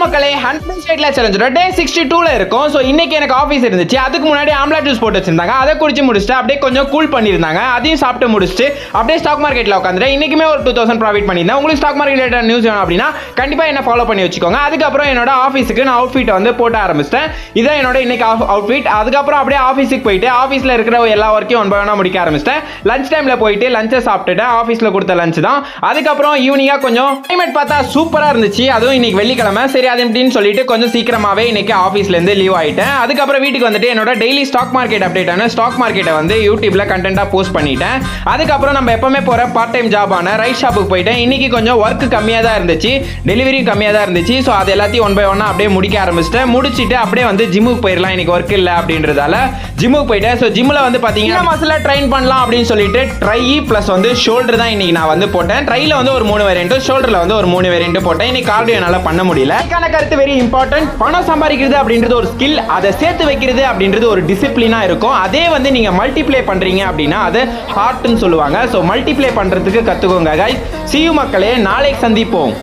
மக்களே 100 சேலஞ்சோட டே 62ல இருக்கும். ஸோ இன்னைக்கு எனக்கு ஆஃபீஸ் இருந்துச்சு. அதுக்கு முன்னாடி ஆம்லா ஜூஸ் போட்டு வச்சிருந்தாங்க. அதை குடிச்சு முடிச்சுட்டு அப்படியே கொஞ்சம் கூல் பண்ணியிருந்தாங்க. அதையும் சாப்பிட்டு முடிச்சுட்டு அப்படியே ஸ்டாக் மார்க்கெட்டில் உட்காந்துட்டேன். இன்னைக்குமே ஒரு 2000 ப்ராஃபிட் பண்ணியிருந்தேன். உங்களுக்கு ஸ்டாக் மார்க்கெட் நியூஸ் வேணும் அப்படின்னா கண்டிப்பாக என்ன ஃபாலோ பண்ணி வச்சுக்கோங்க. அதுக்கப்புறம் என்னோட ஆஃபீஸுக்கு நான் அவுட்ஃபிட் வந்து போட்டு ஆரம்பிச்சிட்டேன். இதான் என்னோட இன்னைக்கு அவுட்ஃபிட். அதுக்கப்புறம் அப்படியே ஆஃபீஸுக்கு போயிட்டு ஆஃபீஸில் இருக்கிற எல்லா ஒர்க்கையும் ஒன் பை ஒன்னா முடிக்க ஆரம்பிச்சிட்டேன். லஞ்ச் டைமில் போயிட்டு லஞ்சை சாப்பிட்டுட்டேன். ஆஃபீஸில் கொடுத்த லஞ்ச் தான். அதுக்கப்புறம் ஈவினிங்காக கொஞ்சம் கிளைமேட் பார்த்தா சூப்பராக இருந்துச்சு. அதுவும் இன்னைக்கு வெள்ளிக்கிழமை. சரி அது எப்படின்னு சொல்லிட்டு கொஞ்சம் சீக்கிரமாவே இன்னைக்கு ஆபீஸ்ல இருந்து லீவ் ஆயிட்டேன். அதுக்கப்புறம் வீட்டுக்கு வந்துட்டு என்னோட டெய்லி ஸ்டாக் மார்க்கெட் அப்டேட்டான ஸ்டாக் மார்க்கெட்டை வந்து யூடியூப்ல கண்டென்ட்டா போஸ்ட் பண்ணிட்டேன். அதுக்கப்புறம் நம்ம எப்பவுமே போற பார்ட் டைம் ஜாபான ரைஸ் ஷாப்புக்கு போயிட்டேன். இன்னைக்கு கொஞ்சம் ஒர்க் கம்மியாக தான் இருந்துச்சு, டெலிவரியும் கம்மியாக தான் இருந்துச்சு. ஸோ அது எல்லாத்தையும் ஒன் பை ஒன்னா அப்படியே முடிக்க ஆரம்பிச்சிட்டேன். முடிச்சுட்டு அப்படியே வந்து ஜிம்முக்கு போயிடலாம், இன்னைக்கு ஒர்க் இல்லை அப்படின்றதால ஜிம்முக்கு போயிட்டேன். ஸோ ஜிம்மில் வந்து பார்த்தீங்கன்னா மசில் ட்ரைன் பண்ணலாம் அப்படின்னு சொல்லிட்டு ட்ரை ப்ளஸ் வந்து ஷோல்டர் தான் இன்னைக்கு நான் வந்து போட்டேன். ட்ரைல வந்து ஒரு 3 வேரியன்ட், ஷோல்டர்ல வந்து ஒரு 3 வேரியன்ட் போட்டேன். இன்னைக்கு கார்டியோ என்னால் பண்ண முடியல. கருத்து வெரி இம்பார்ட்டன்ட். பணம் சம்பாதிக்கிறது அப்படின்றது ஒரு ஸ்கில், அதை சேர்த்து வைக்கிறது அப்படின்றது ஒரு டிசிப்ளினா இருக்கும். அதே வந்து நீங்க மல்டிப்ளை பண்றீங்க அப்படின்னா அது ஹார்ட்னு சொல்லுவாங்க. ஸோ மல்டிப்ளை பண்றதுக்கு கத்துக்கோங்க guys. See you மக்களே, நாளைக்கு சந்திப்போம்.